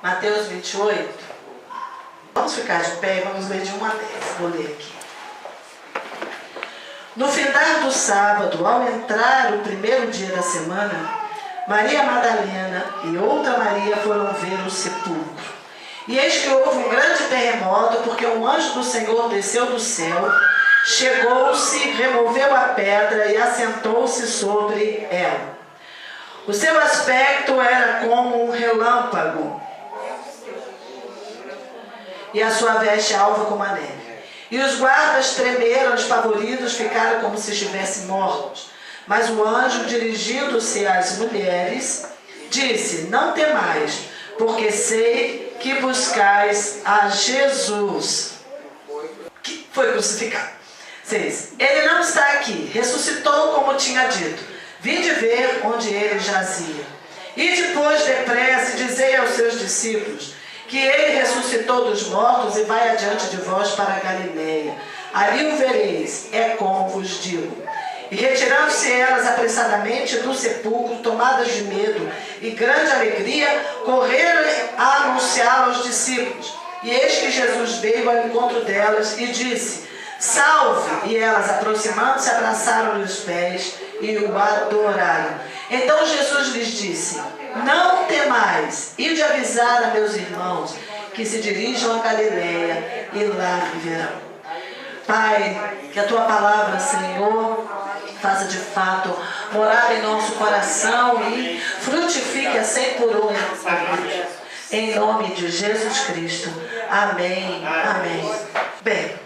Mateus 28. Vamos ficar de pé e vamos ler de 1 a 10. Vou ler aqui. No findar do sábado, ao entrar o primeiro dia da semana, Maria Madalena e outra Maria foram ver o sepulcro. E eis que houve um grande terremoto, porque um anjo do Senhor desceu do céu, chegou-se, removeu a pedra e assentou-se sobre ela. O seu aspecto era como um relâmpago, e a sua veste alva como a neve. E os guardas tremeram, espavoridos, ficaram como se estivessem mortos. Mas o anjo, dirigindo-se às mulheres, disse: não temais, porque sei que buscais a Jesus, que foi crucificado. 6. Ele não está aqui, ressuscitou como tinha dito. Vinde ver onde ele jazia. E depois, depressa, dizei aos seus discípulos que ele ressuscitou dos mortos e vai adiante de vós para a Galileia. Ali o vereis, é como vos digo. E retirando-se elas apressadamente do sepulcro, tomadas de medo e grande alegria, correram a anunciá-lo aos discípulos. E eis que Jesus veio ao encontro delas e disse: salve! E elas, aproximando-se, abraçaram-lhe os pés e o adoraram. Então Jesus lhes disse: não temais, e de avisar a meus irmãos que se dirijam a Galileia e lá me verão. Pai, que a tua palavra, Senhor, faça de fato morar em nosso coração e frutifique a 100 por 1 em nome de Jesus Cristo. Amém. Amém. Bem,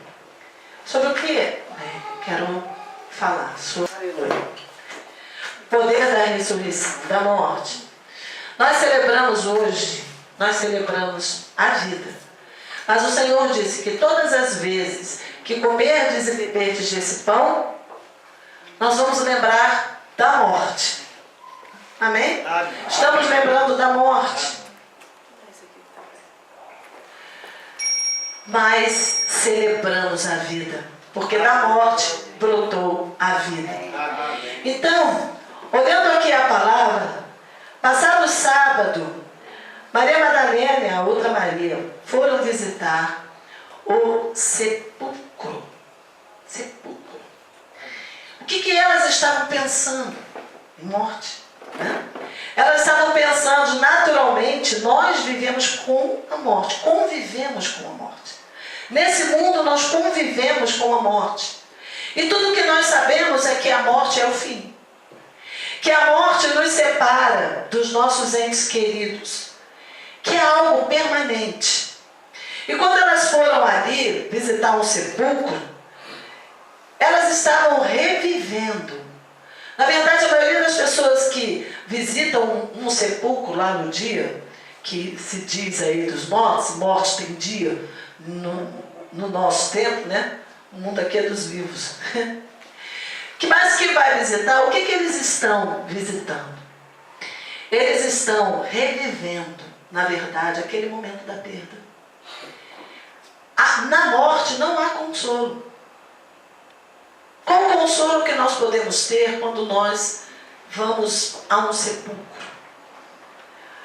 sobre o que quero falar? Sobre o poder da ressurreição, da morte. Nós celebramos hoje, nós celebramos a vida. Mas o Senhor disse que todas as vezes que comerdes e beberdes desse pão, nós vamos lembrar da morte. Amém? Estamos lembrando da morte. Mas celebramos a vida, porque da morte brotou a vida. Então, olhando aqui a palavra, passado o sábado, Maria Madalena e a outra Maria foram visitar o sepulcro. Sepulcro. O que elas estavam pensando? Em morte. Né? Elas estavam pensando, naturalmente, nós vivemos com a morte, convivemos com a morte. Nesse mundo nós convivemos com a morte. E tudo que nós sabemos é que a morte é o fim. Que a morte nos separa dos nossos entes queridos. Que é algo permanente. E quando elas foram ali visitar um sepulcro, elas estavam revivendo. Na verdade, a maioria das pessoas que visitam um sepulcro lá no dia, que se diz aí dos mortos, mortos tem dia no nosso tempo, né? O mundo aqui é dos vivos. Mas que vai visitar, o que eles estão visitando? Eles estão revivendo, na verdade, aquele momento da perda. Na morte não há consolo. Qual o consolo que nós podemos ter quando nós vamos a um sepulcro?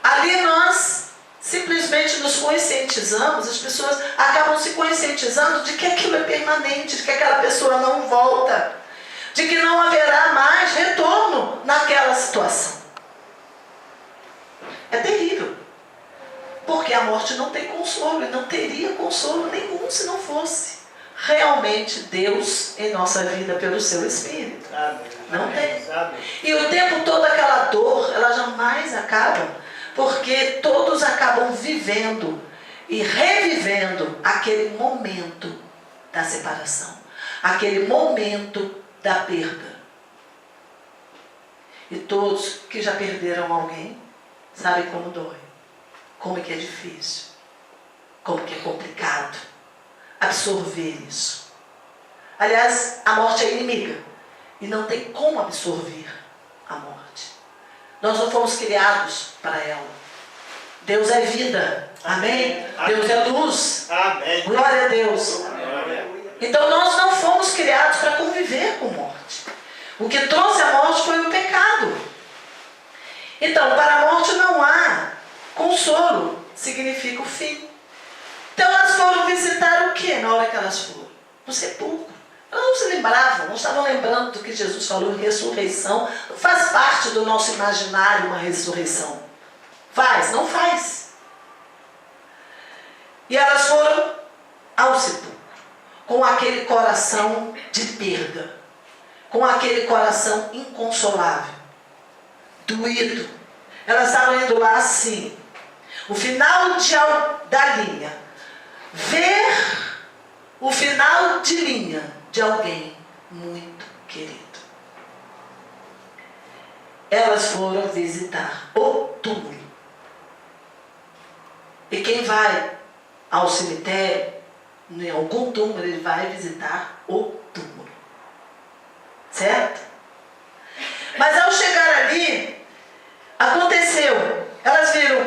Ali nós simplesmente nos conscientizamos, as pessoas acabam se conscientizando de que aquilo é permanente, de que aquela pessoa não volta, de que não haverá mais retorno naquela situação. É terrível, porque a morte não tem consolo, e não teria consolo nenhum se não fosse realmente Deus em nossa vida pelo seu Espírito. Não tem. E o tempo todo aquela dor, ela jamais acaba, porque todos acabam vivendo e revivendo aquele momento da separação, aquele momento da perda. E todos que já perderam alguém sabem como dói, como é que é difícil, como que é complicado absorver isso. Aliás, a morte é inimiga e não tem como absorver a morte. Nós não fomos criados para ela. Deus é vida. Amém? Deus é luz. Amém. Glória a Deus. Então nós não fomos criados para conviver com morte. O que trouxe a morte foi o pecado. Então, para a morte não há consolo. significa o fim. Então elas foram visitar o que na hora que elas foram? O sepulcro. Elas não se lembravam, não estavam lembrando do que Jesus falou em ressurreição. Não faz parte do nosso imaginário uma ressurreição. Faz? Não faz. E elas foram ao sepulcro, com aquele coração de perda, com aquele coração inconsolável, doído. Elas estavam indo lá assim, o final da linha, ver o final de linha de alguém muito querido. Elas foram visitar o túmulo. E quem vai ao cemitério, em algum túmulo, ele vai visitar o túmulo. Certo? Mas ao chegar ali, aconteceu. Elas viram,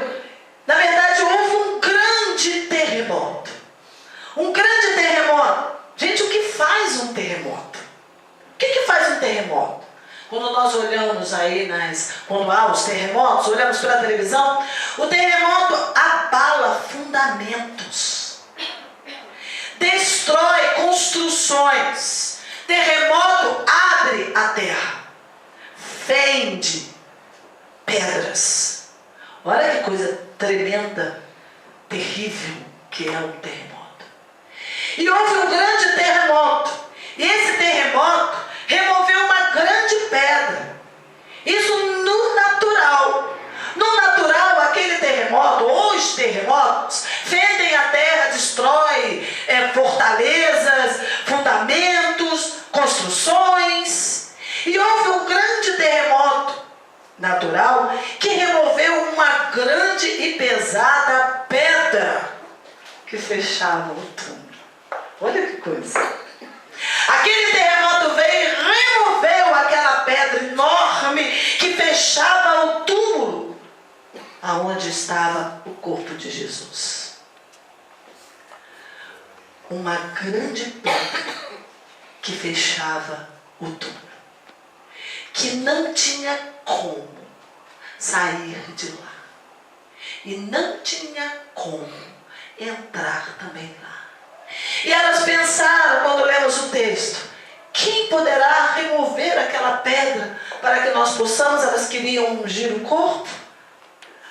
na verdade, houve um grande terremoto. Um grande terremoto. Gente, o que faz um terremoto? O que faz um terremoto? Quando nós olhamos aí, quando há os terremotos, olhamos pela televisão, o terremoto abala fundamentos, destrói construções. Terremoto abre a terra, fende pedras. Olha que coisa tremenda, terrível que é um terremoto. E houve um grande terremoto. E esse terremoto removeu uma grande pedra. Isso no natural. No natural, aquele terremoto, ou os terremotos, fendem a terra, destrói fortalezas, fundamentos, construções. E houve um grande terremoto natural que removeu uma grande e pesada pedra que fechava o túmulo. Olha que coisa. Aquele terremoto veio e removeu aquela pedra enorme que fechava o túmulo aonde estava o corpo de Jesus. Uma grande pedra que fechava o túmulo, que não tinha como sair de lá e não tinha como entrar também lá. E elas pensaram, quando lemos o texto, quem poderá remover aquela pedra para que nós possamos? Elas queriam ungir o corpo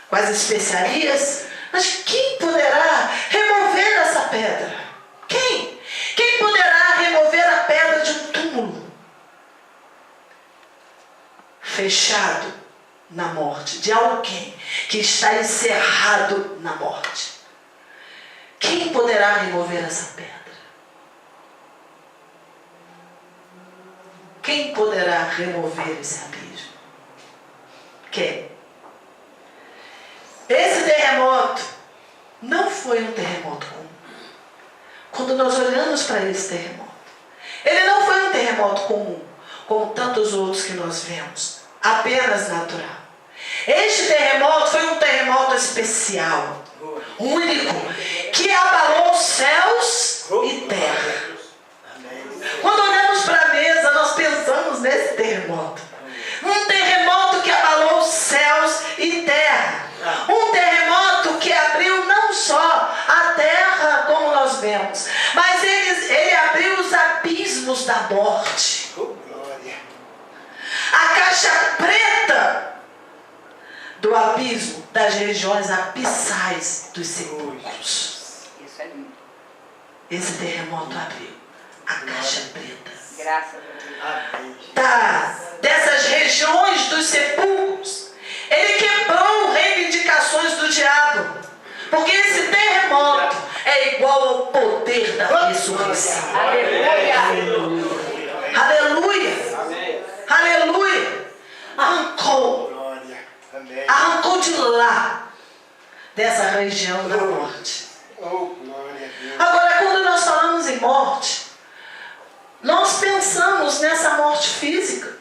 com as especiarias, mas quem poderá remover essa pedra? Quem? Quem poderá remover a pedra de um túmulo fechado na morte, de alguém que está encerrado na morte? Quem poderá remover essa pedra? Quem poderá remover esse abismo? Quem? Esse terremoto não foi um terremoto comum. Quando nós olhamos para esse terremoto, ele não foi um terremoto comum, como tantos outros que nós vemos, apenas natural. Este terremoto foi um terremoto especial, único, que abalou céus e terra. Quando olhamos para a mesa, nós pensamos nesse terremoto. Um terremoto que abalou céus e terra. Um terremoto que abriu não só a terra, como nós vemos, mas ele abriu os abismos da morte. A caixa preta do abismo, das regiões abissais dos sepulcros. Isso é lindo. Esse terremoto abriu a caixa preta. Graças a Deus. Dessas regiões dos sepulcros. Ele quebrou reivindicações do diabo. Porque esse terremoto é igual ao poder da ressurreição. Aleluia. Aleluia. Aleluia. Arrancou de lá, dessa região da morte. Agora, quando nós falamos em morte, nós pensamos nessa morte física,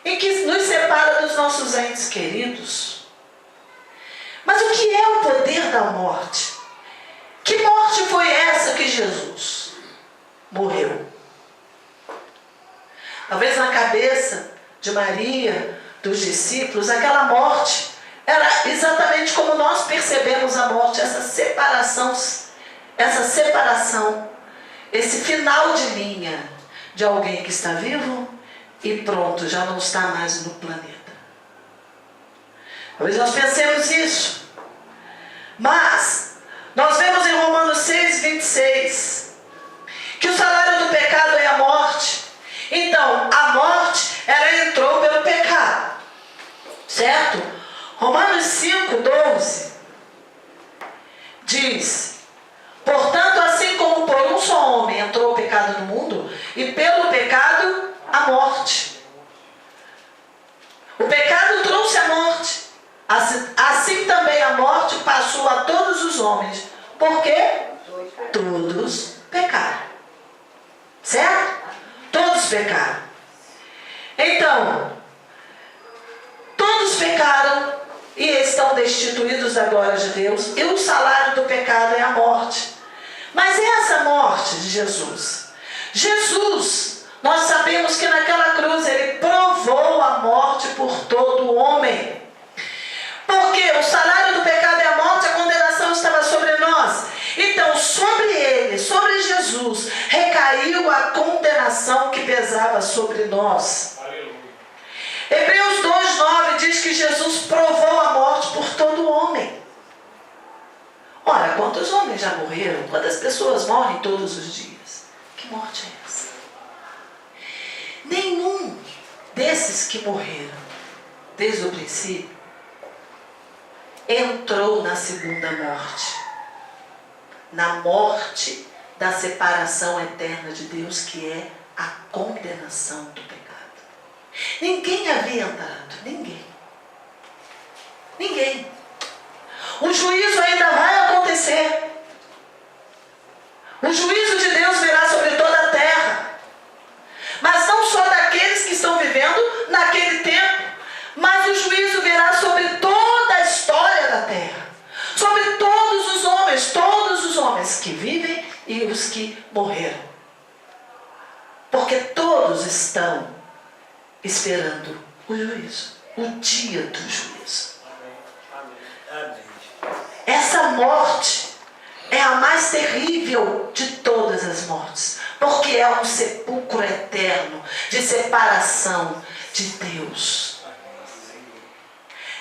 em que nos separa dos nossos entes queridos. Mas o que é o poder da morte? Que morte foi essa que Jesus morreu? Talvez na cabeça de Maria, dos discípulos, aquela morte era exatamente como nós percebemos a morte, essa separação, esse final de linha de alguém que está vivo e pronto, já não está mais no planeta. Talvez nós pensemos isso. Mas nós vemos em Romanos 6:26 que o salário do pecado é a morte. Então, a morte, ela entrou pelo pecado. Certo? Romanos 5:12 diz: portanto, assim como por um só homem entrou o pecado no mundo, e pelo pecado a morte. O pecado trouxe a morte. Assim também a morte passou a todos os homens. Porque todos pecaram. Certo? Todos pecaram. Então, todos pecaram e estão destituídos da glória de Deus. E o salário do pecado é a morte. Mas essa morte de Jesus, nós sabemos que naquela cruz ele provou a morte por todo homem. Porque o salário do pecado é a morte, a condenação estava sobre nós. Então, sobre ele, sobre Jesus, recaiu a condenação que pesava sobre nós. Aleluia. Hebreus 2:9 diz que Jesus provou a morte por todo homem. Ora, quantos homens já morreram? Quantas pessoas morrem todos os dias? Que morte é essa? Nenhum desses que morreram desde o princípio entrou na segunda morte, na morte da separação eterna de Deus, que é a condenação do pecado. Ninguém havia entrado, ninguém. O juízo ainda vai acontecer. O juízo de Deus virá sobre toda a terra, mas não só daqueles que estão vivendo naquele tempo, mas o juízo virá sobre toda a história da terra, sobre todos os homens que vivem e os que morreram, porque todos estão esperando o juízo, o dia do juízo. Essa morte é a mais terrível de todas as mortes, porque é um sepulcro eterno de separação de Deus.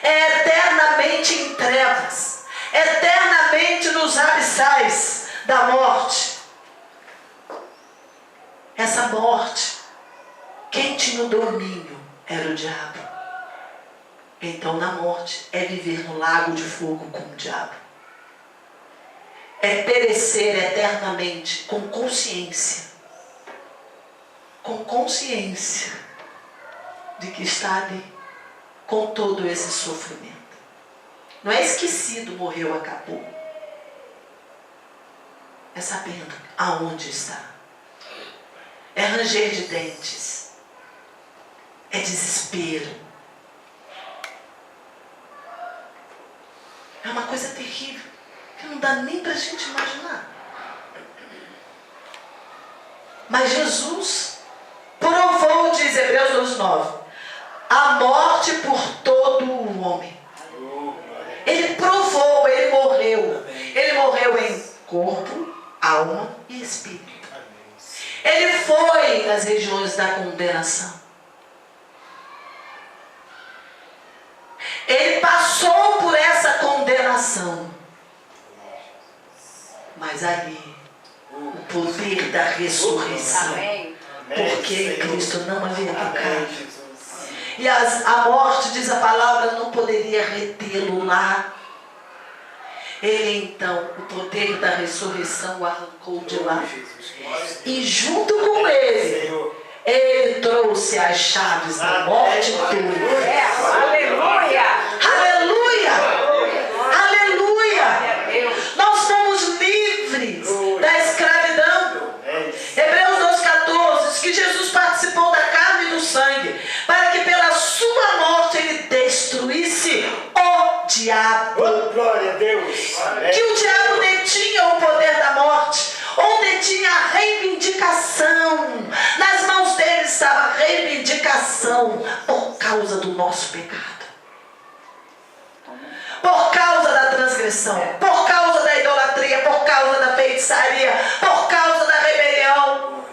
É eternamente em trevas, eternamente nos abissais da morte. Essa morte, quem tinha o domínio era o diabo. Então, na morte, é viver no lago de fogo com o diabo. É perecer eternamente com consciência de que está ali, com todo esse sofrimento. Não é esquecido, morreu, acabou. É sabendo aonde está. É ranger de dentes. É desespero. É uma coisa terrível, que não dá nem para a gente imaginar. Mas Jesus provou, diz Hebreus 2:9, a morte por todo o homem. Ele provou, ele morreu. Ele morreu em corpo, alma e espírito. Ele foi nas regiões da condenação. Ele passou por essa condenação. Mas ali, o poder da ressurreição. Porque em Cristo não havia pecado. E a morte, diz a palavra, não poderia retê-lo lá. Ele então, o poder da ressurreição o arrancou de lá. E junto com ele, ele trouxe as chaves da morte do universo. Aleluia! Aleluia! Aleluia! Nós somos livres da escravidão. Hebreus 2:14 diz que Jesus participou da carne e do sangue, para que pela sua morte ele destruísse o diabo. Oh, glória a Deus! Que o diabo detinha o poder da morte, ou detinha a reivindicação. Nas mãos dele estava a reivindicação por causa do nosso pecado. depressão, por causa da idolatria, por causa da feitiçaria, por causa da rebelião,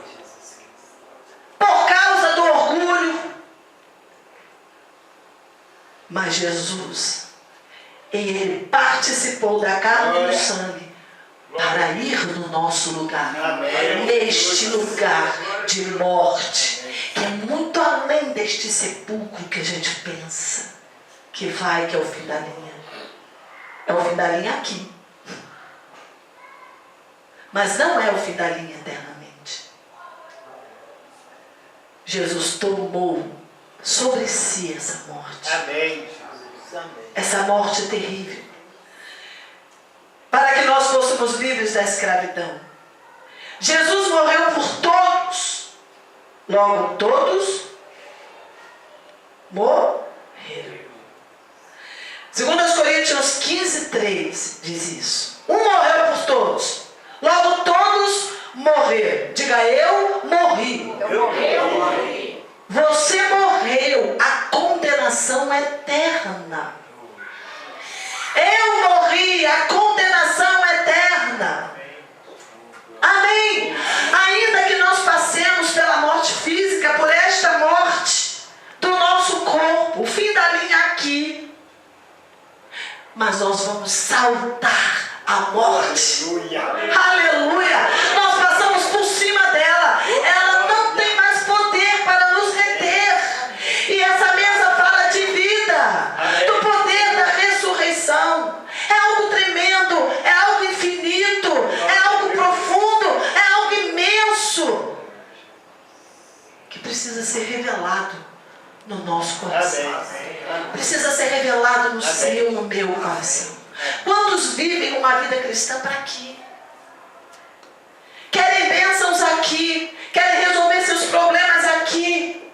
por causa do orgulho. Mas Jesus, Ele participou da carne e do sangue para ir no nosso lugar, neste lugar de morte, que é muito além deste sepulcro que a gente pensa que vai, que é o fim da linha. É o fim da linha aqui. Mas não é o fim da linha eternamente. Jesus tomou sobre si essa morte. Amém. Essa morte terrível. Para que nós fôssemos livres da escravidão. Jesus morreu por todos. Logo, todos morreram. 2 Coríntios 15:3 diz isso. Um morreu por todos. Logo, todos morreram. Diga, eu morri. Eu morri. Você morreu. A condenação eterna. Eu morri. A condenação eterna. Amém. Ainda que nós passemos pela morte física, por esta morte do nosso corpo, o fim da linha aqui, mas nós vamos saltar a morte. Aleluia. Nós passamos por cima dela. Ela não tem mais poder para nos reter. E essa mesa fala de vida, do poder da ressurreição. É algo tremendo, é algo infinito, é algo profundo, é algo imenso, que precisa ser revelado no nosso coração. Precisa ser revelado no seu, no meu coração. Quantos vivem uma vida cristã para quê? Querem bênçãos aqui, querem resolver seus problemas aqui.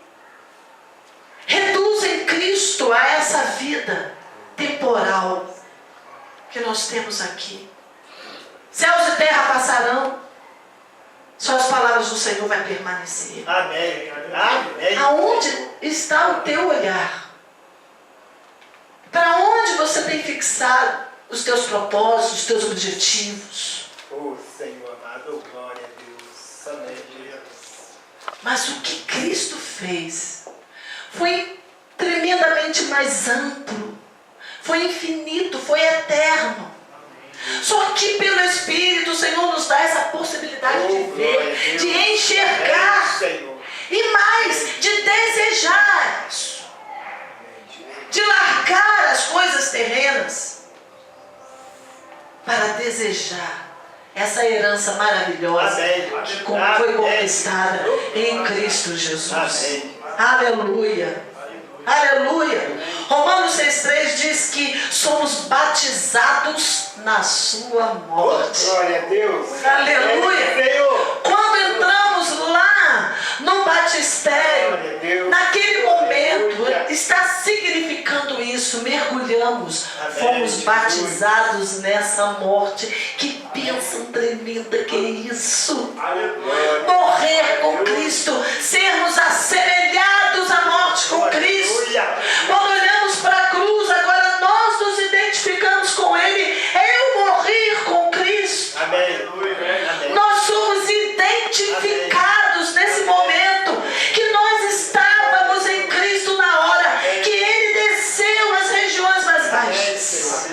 Reduzem Cristo a essa vida temporal que nós temos aqui. Céus e terra passarão, só as palavras do Senhor vai permanecer. Amém. Amém. Aonde está o teu olhar? Para onde você tem fixado os teus propósitos, os teus objetivos? Oh, Senhor amado, glória a Deus. Amém, Jesus. Mas o que Cristo fez foi tremendamente mais amplo, foi infinito, foi eterno. Só que pelo Espírito o Senhor nos dá essa possibilidade de ver, de enxergar e mais, de desejar isso, de largar as coisas terrenas para desejar essa herança maravilhosa que foi conquistada em Cristo Jesus. Aleluia. Aleluia. Romanos 6,3 diz que somos batizados na sua morte. Glória a Deus. Aleluia. Quando entramos lá no batistério, naquele momento, está significando isso. Mergulhamos, fomos batizados nessa morte. Que bênção tremenda que é isso. Morrer com Cristo, sermos assemelhados à morte com Cristo. Quando olhamos para a cruz, agora nós nos identificamos com Ele. Eu morri com Cristo. Amém. Nós somos identificados nesse momento que nós estávamos em Cristo na hora que Ele desceu às regiões mais baixas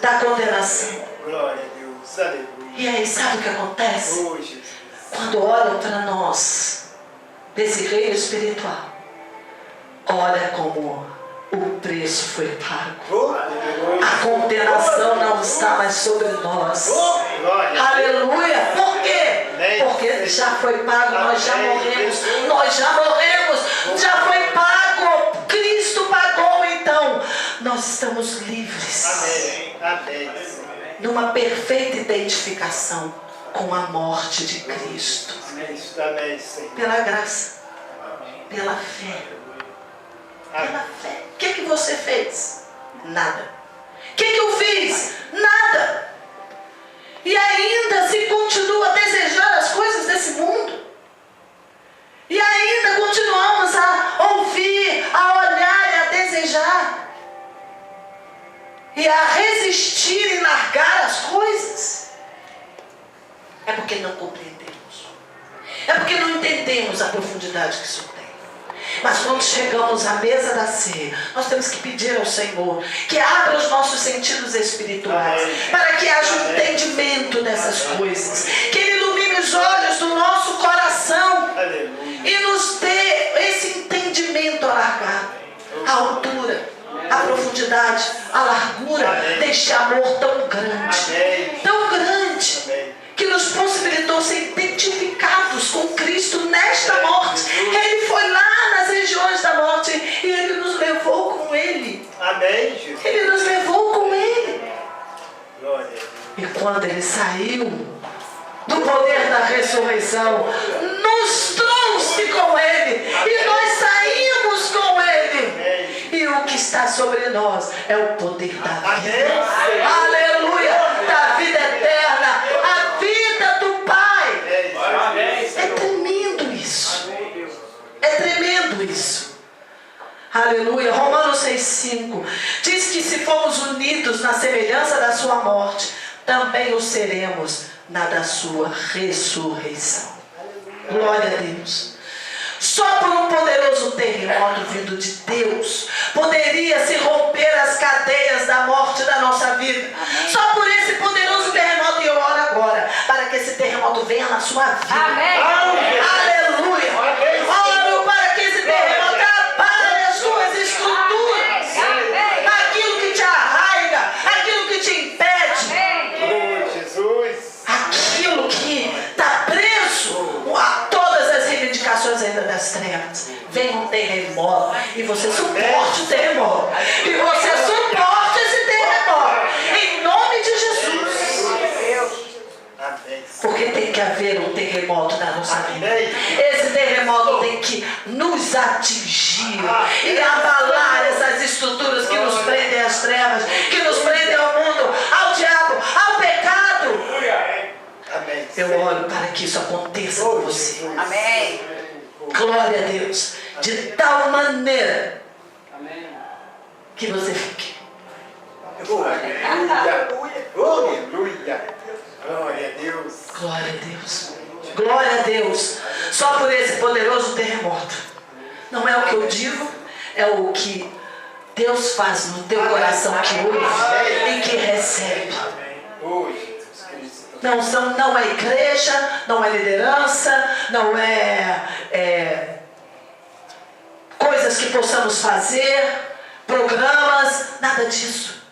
da condenação. Glória a Deus. Aleluia. E aí, sabe o que acontece? Quando olham para nós, desse reino espiritual, olha como o preço foi pago. A condenação não está mais sobre nós. Aleluia. Por quê? Porque já foi pago, nós já morremos. Nós já morremos. Já foi pago. Cristo pagou, então. Nós estamos livres. Amém. Numa perfeita identificação com a morte de Cristo. Pela graça. Pela fé. Pela fé. O que você fez? Nada. O que eu fiz? Nada. E ainda se continua a desejar as coisas desse mundo. E ainda continuamos a ouvir, a olhar e a desejar. E a resistir e largar É porque não compreendemos. É porque não entendemos a profundidade que isso tem. Mas quando chegamos à mesa da ceia, nós temos que pedir ao Senhor que abra os nossos sentidos espirituais, para que haja um entendimento dessas coisas, que Ele ilumine os olhos do nosso coração e nos dê esse entendimento alargado, a altura, a profundidade, a largura deste amor tão grande, que nos possibilitou ser identificados com Cristo nesta morte. Ele foi lá nas regiões da morte e Ele nos levou com Ele. Amém, Jesus. Ele nos levou com Ele. Glória a Deus. E quando Ele saiu do poder da ressurreição, nos trouxe com Ele. E nós saímos com Ele. E o que está sobre nós é o poder da vida. Aleluia! Da vida eterna. A vida do Pai. É tremendo isso. É tremendo isso. Aleluia. Romanos 6,5 diz que se formos unidos na semelhança da sua morte, também o seremos na da sua ressurreição. Glória a Deus. Só por um poderoso terremoto vindo de Deus poderia se romper as cadeias da morte da nossa vida. Só por esse poderoso terremoto, e eu oro agora para que esse terremoto venha na sua vida. Amém. Aleluia. Oro para que esse terremoto abale as suas estruturas, aquilo que te arraiga, aquilo que te impede, Oh, Jesus. aquilo que está preso a todas as reivindicações ainda das trevas. Vem um terremoto e você suporte o terremoto. E você suporte esse terremoto. Em nome de Jesus. Amém. Porque tem que haver um terremoto na nossa vida. Amém. Esse terremoto tem que nos atingir e abalar essas estruturas que nos prendem às trevas, que nos prendem ao mundo, ao diabo, ao pecado. Amém. Eu oro para que isso aconteça com você. Amém. Glória a Deus. De tal maneira que você fique. Aleluia. Aleluia. Glória a Deus. Glória a Deus. Glória a Deus. Só por esse poderoso terremoto. Não é o que eu digo, é o que Deus faz no teu coração que ouve e que recebe. Oh, Jesus Cristo. Não é igreja, não é liderança, não é coisas que possamos fazer, programas, nada disso.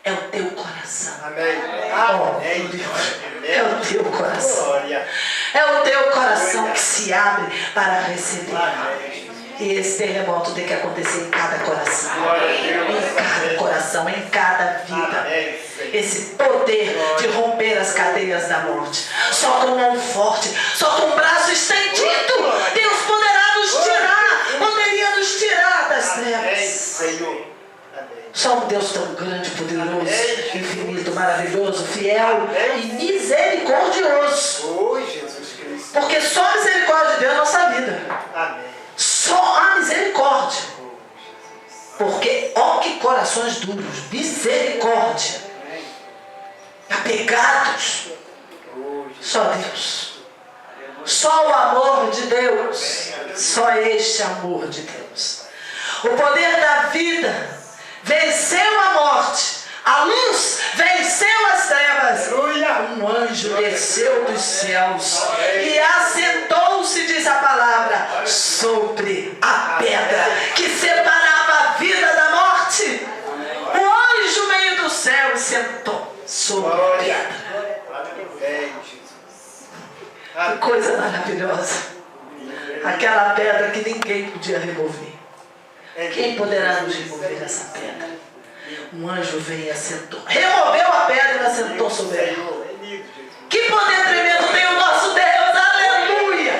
É o teu coração. Amém. Oh, Amém. Deus. É o teu coração. Glória. É o teu coração que se abre para receber. Amém. E esse terremoto tem que acontecer em cada coração. Glória a Deus. Em cada coração, em cada vida. Amém, Senhor. Esse poder de romper as cadeias da morte. Só com mão forte, só com o braço estendido, Deus poderá nos tirar, poderia nos tirar das Amém, trevas. Senhor. Amém. Só um Deus tão grande, poderoso, infinito, maravilhoso, fiel e misericordioso. Oh, Jesus Cristo. Porque só a misericórdia de Deus é a nossa vida. Amém. Só a misericórdia. Porque, ó que corações duros, misericórdia. Apegados. Só Deus. Só o amor de Deus. Só este amor de Deus. O poder da vida venceu a morte. A luz venceu as trevas. Um anjo desceu dos céus e assentou-se, diz a palavra, sobre a pedra que separava a vida da morte. O anjo veio do céu e sentou sobre a pedra. Amém, Jesus. Que coisa maravilhosa. Aquela pedra que ninguém podia remover. Quem poderá nos remover essa pedra? Um anjo veio e assentou. Removeu a pedra e assentou sobre ela. Que poder tremendo tem o nosso Deus. Aleluia.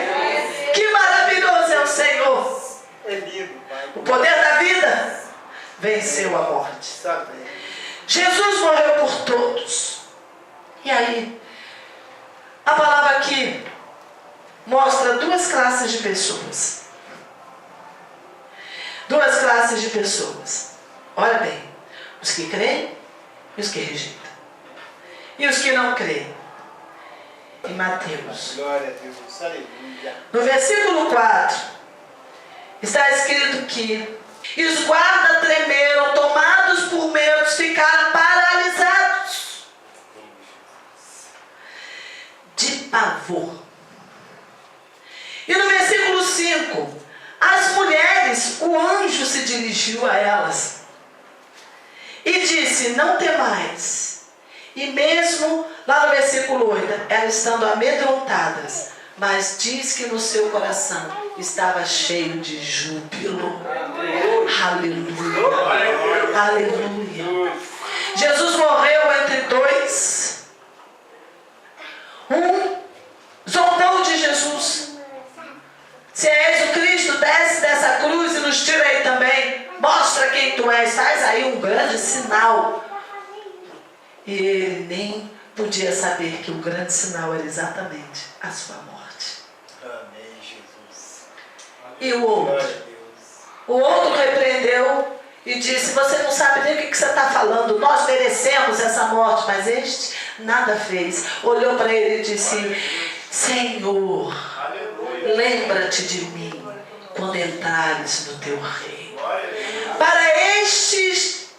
Que maravilhoso é o Senhor. É lindo, Pai. O poder da vida venceu a morte. Jesus morreu por todos. E aí, a palavra aqui mostra duas classes de pessoas. Duas classes de pessoas. Olha bem. Os que creem e os que rejeitam. E os que não creem. em Mateus. Glória a Deus. Aleluia. No versículo 4, está escrito que e os guardas tremeram, tomados por medo, ficaram paralisados de pavor. E no versículo 5, as mulheres, o anjo se dirigiu a elas e disse: não temais. E mesmo lá no versículo 8, elas estando amedrontadas, mas diz que no seu coração estava cheio de júbilo. Aleluia. Aleluia. Jesus morreu entre dois. Zombou de Jesus. Se és o Cristo, desce dessa cruz e nos tira aí também. Mostra quem tu és. Faz aí um grande sinal. E ele nem podia saber que o grande sinal era exatamente a sua morte. Amém, Jesus. E o outro? Glória a Deus. O outro repreendeu e disse: você não sabe nem o que você está falando. Nós merecemos essa morte. Mas este nada fez. Olhou para ele e disse: Senhor, lembra-te de mim quando entrares no teu reino. Para estes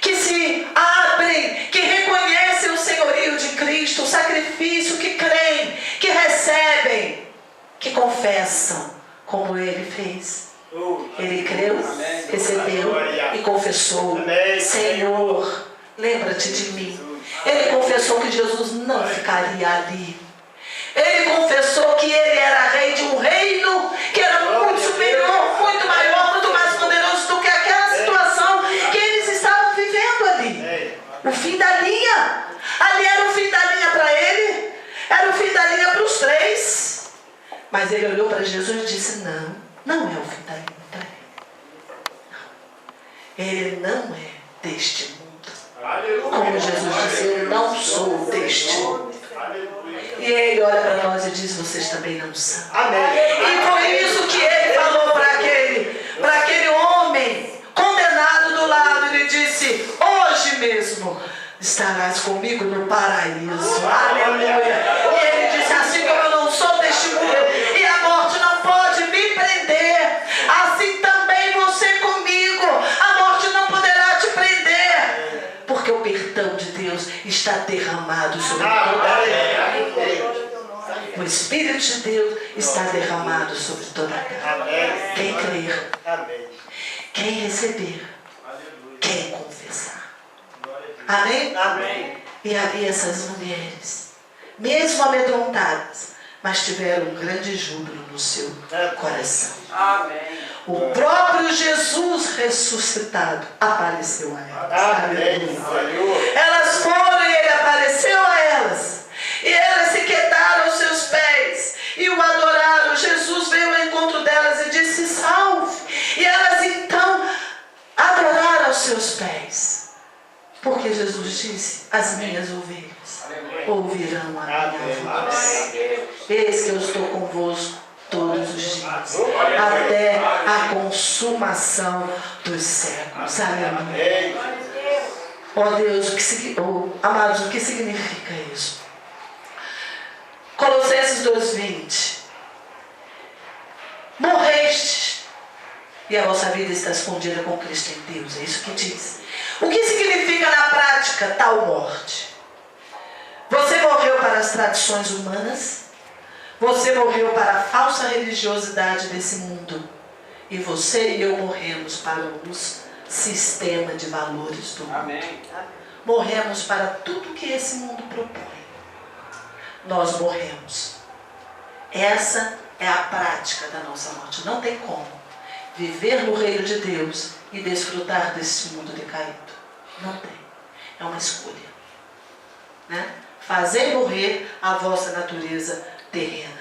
que se abrem, que reconhecem o senhorio de Cristo, o sacrifício, que creem, que recebem, que confessam como ele fez. Ele creu, recebeu e confessou: Senhor, lembra-te de mim. Ele confessou que Jesus não ficaria ali. Ele confessou que ele era rei de um reino que era muito superior, muito maior, muito mais poderoso do que aquela situação que eles estavam vivendo ali. O fim da linha. Ali era o fim da linha para ele, era o fim da linha para os três. Mas ele olhou para Jesus e disse: não, não é o fim da linha para ele. Não. Ele não é deste mundo. Como Jesus disse: eu não sou deste mundo. E ele olha para nós e diz: vocês também não são. Amém. E foi isso que ele falou para aquele homem condenado do lado. Ele disse: hoje mesmo estarás comigo no paraíso. Aleluia. E ele disse: assim como eu não sou deste mundo e a morte não pode me prender, assim também você comigo. A morte não poderá te prender, porque o perdão de Deus está derramado sobre toda a terra. O Espírito de Deus está derramado sobre toda a terra. Quem crer, quem receber, quem confessar. Amém? Amém. E havia essas mulheres, mesmo amedrontadas, mas tiveram um grande júbilo no seu coração. Amém. O próprio Jesus ressuscitado apareceu a elas. Aleluia. Elas foram e ele apareceu a elas. E elas se quedaram aos seus pés e o adoraram. Jesus veio ao encontro delas e disse: salve. E elas então adoraram aos seus pés. Porque Jesus disse: as minhas ovelhas ouvirão a minha voz. Eis que eu estou convosco todos os dias, até a consumação dos séculos. Aleluia. Ó Deus, amados, o que significa isso? Colossenses 2:20. Morrestes e a vossa vida está escondida com Cristo em Deus. É isso que diz. O que significa na prática tal morte? Você morreu para as tradições humanas. Você morreu para a falsa religiosidade desse mundo. E você e eu morremos para o sistema de valores do mundo. Amém. Morremos para tudo que esse mundo propõe. Nós morremos. Essa é a prática da nossa morte. Não tem como viver no reino de Deus e desfrutar desse mundo decaído. Não tem. É uma escolha. Né? Fazer morrer a vossa natureza terrena.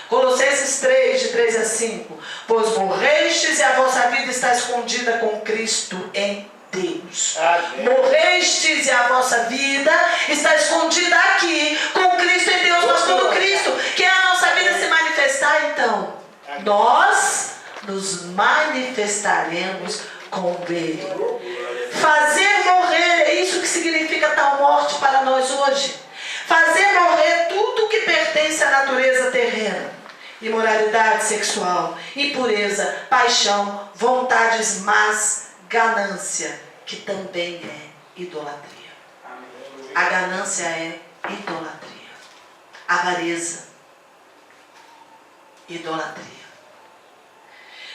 Colossenses 3, de 3 a 5. Pois morrestes e a vossa vida está escondida com Cristo em Deus. Amém. Morrestes e a vossa vida está escondida aqui com Cristo em Deus. Mas quando Cristo, que é a nossa vida, se manifestar, então nós nos manifestaremos com Ele. Fazer morrer, é isso que significa tal morte para nós hoje. Fazer morrer tudo que pertence à natureza terrena. Imoralidade sexual, impureza, paixão, vontades más, ganância, que também é idolatria. A ganância é idolatria. Avareza, idolatria.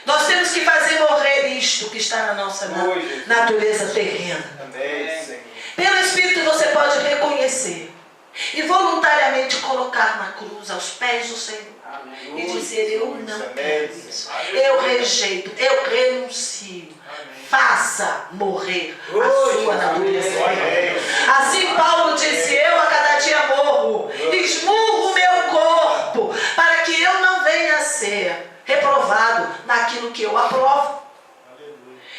Nós temos que fazer morrer isto que está na nossa natureza terrena. Pelo Espírito você pode reconhecer e voluntariamente colocar na cruz aos pés do Senhor. E dizer: eu não quero isso, eu rejeito, eu renuncio. Faça morrer a sua natureza. Assim Paulo disse: eu a cada dia morro, esmurro o meu corpo, para que eu não venha a ser reprovado naquilo que eu aprovo.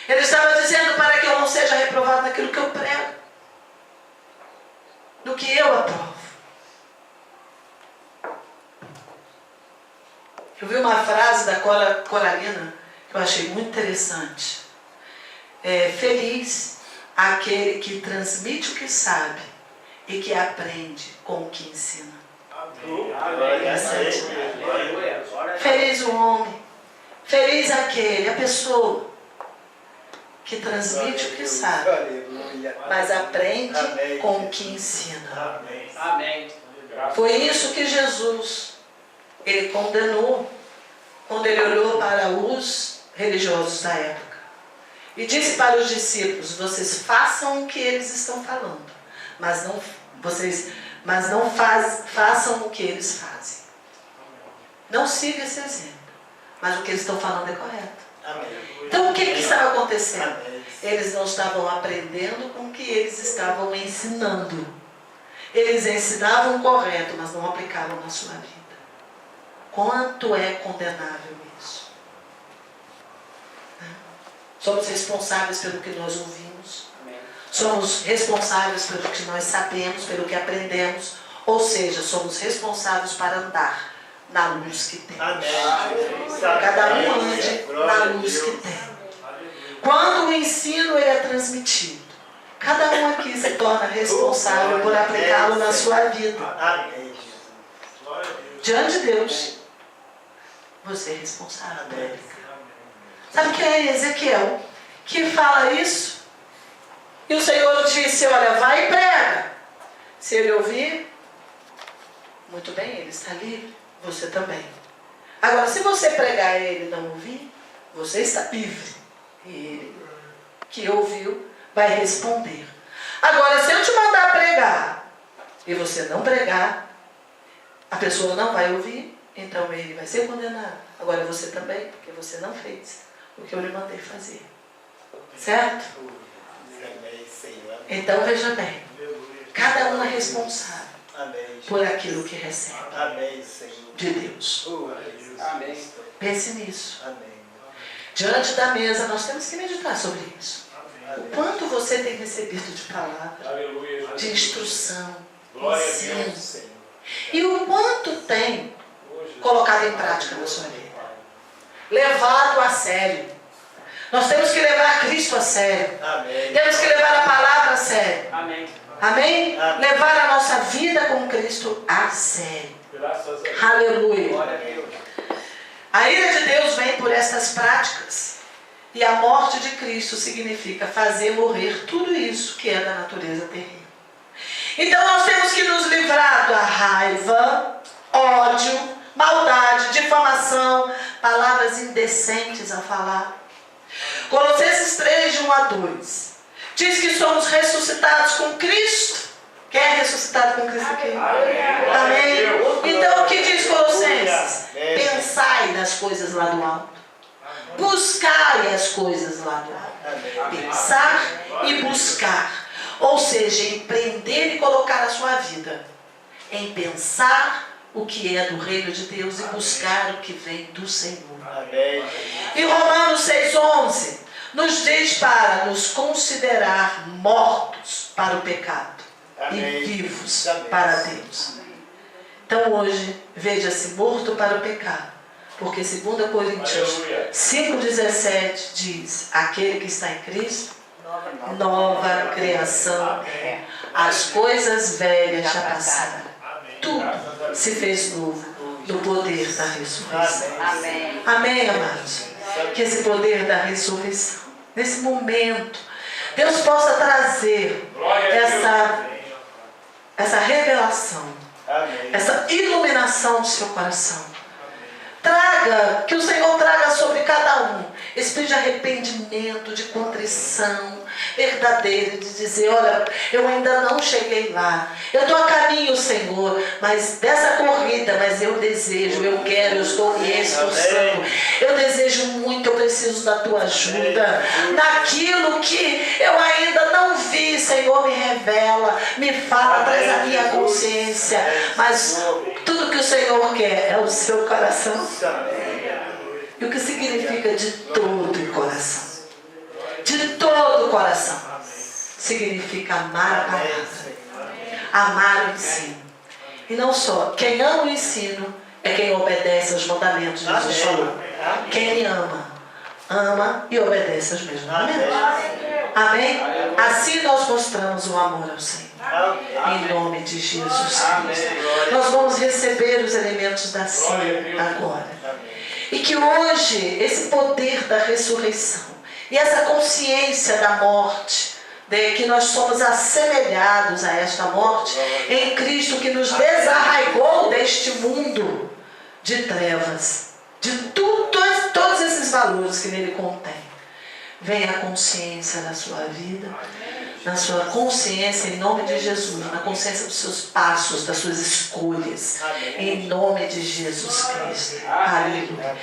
Ele estava dizendo para que eu não seja reprovado naquilo que eu prego, do que eu aprovo. Eu vi uma frase da Coralina que eu achei muito interessante. Feliz aquele que transmite o que sabe e que aprende com o que ensina. Feliz o homem, feliz aquele, a pessoa que transmite o que sabe, mas aprende com o que ensina. Foi isso que Jesus ele condenou quando ele olhou para os religiosos da época e disse para os discípulos: vocês façam o que eles estão falando, mas não façam o que eles fazem. Não siga esse exemplo, mas o que eles estão falando é correto. Então o que estava acontecendo? Eles não estavam aprendendo com o que eles estavam ensinando. Eles ensinavam correto, mas não aplicavam na sua vida. Quanto é condenável isso? Somos responsáveis pelo que nós ouvimos. Somos responsáveis pelo que nós sabemos, pelo que aprendemos. Ou seja, somos responsáveis para andar na luz que temos. Cada um ande na luz que tem. Quando o ensino ele é transmitido, cada um aqui se torna responsável por aplicá-lo na sua vida. Diante de Deus, você é responsável por aplicar. Sabe quem é Ezequiel que fala isso? E o Senhor disse: olha, vai e prega. Se ele ouvir, muito bem, ele está livre. Você também. Agora, se você pregar e ele não ouvir, você está livre. E ele que ouviu vai responder. Agora, se eu te mandar pregar e você não pregar, a pessoa não vai ouvir, então ele vai ser condenado. Agora você também, porque você não fez o que eu lhe mandei fazer. Certo? Então veja bem, cada um é responsável por aquilo que recebe de Deus. Pense nisso. Diante da mesa nós temos que meditar sobre isso. O quanto você tem recebido de palavra, de instrução, ensino, e o quanto tem colocado em prática na sua vida, levado a sério. Nós temos que levar Cristo a sério. Temos que levar a palavra a sério. Amém? Levar a nossa vida com Cristo a sério. Aleluia. A ira de Deus vem por estas práticas. E a morte de Cristo significa fazer morrer tudo isso que é da natureza terrena. Então nós temos que nos livrar da raiva, ódio, maldade, difamação, palavras indecentes a falar. Colossenses 3, de 1 a 2. Diz que somos ressuscitados com Cristo. Quem é ressuscitado com Cristo aqui? Amém? Então o que diz Colossenses? Pensai nas coisas lá do alto. Buscai as coisas lá do alto. Pensar e buscar. Ou seja, empreender e colocar a sua vida em pensar o que é do reino de Deus e buscar o que vem do Senhor. E Romanos 6,11 nos diz para nos considerar mortos para o pecado e vivos para Deus. Então hoje, veja-se morto para o pecado, porque 2 Coríntios 5,17 diz: aquele que está em Cristo, nova criação, as coisas velhas já passaram, tudo se fez novo no poder da ressurreição. Amém. Amém, amados? Que esse poder da ressurreição, nesse momento, Deus possa trazer essa revelação, essa iluminação do seu coração. Que o Senhor traga sobre cada um espírito de arrependimento, de contrição verdadeira, de dizer: olha, eu ainda não cheguei lá, eu estou a caminho, Senhor, mas dessa corrida, mas eu desejo, eu quero, eu estou me esforçando, eu desejo muito, eu preciso da tua ajuda, naquilo que eu ainda não vi, Senhor, me revela, me fala, traz a minha consciência, mas tudo que o Senhor quer é o seu coração. E o que significa de todo o coração? De todo o coração. Significa amar a palavra, amar o ensino. E não só, quem ama o ensino é quem obedece aos mandamentos de Jesus falou. Quem ele ama e obedece aos mesmos mandamentos. Amém? Assim nós mostramos o amor ao Senhor. Em nome de Jesus Cristo. Nós vamos receber os elementos da ceia agora. E que hoje esse poder da ressurreição e essa consciência da morte, de que nós somos assemelhados a esta morte em Cristo, que nos desarraigou deste mundo de trevas, de todos esses valores que nele contém. Venha a consciência da sua vida, na sua consciência em nome de Jesus, na consciência dos seus passos, das suas escolhas, em nome de Jesus Cristo. Aleluia.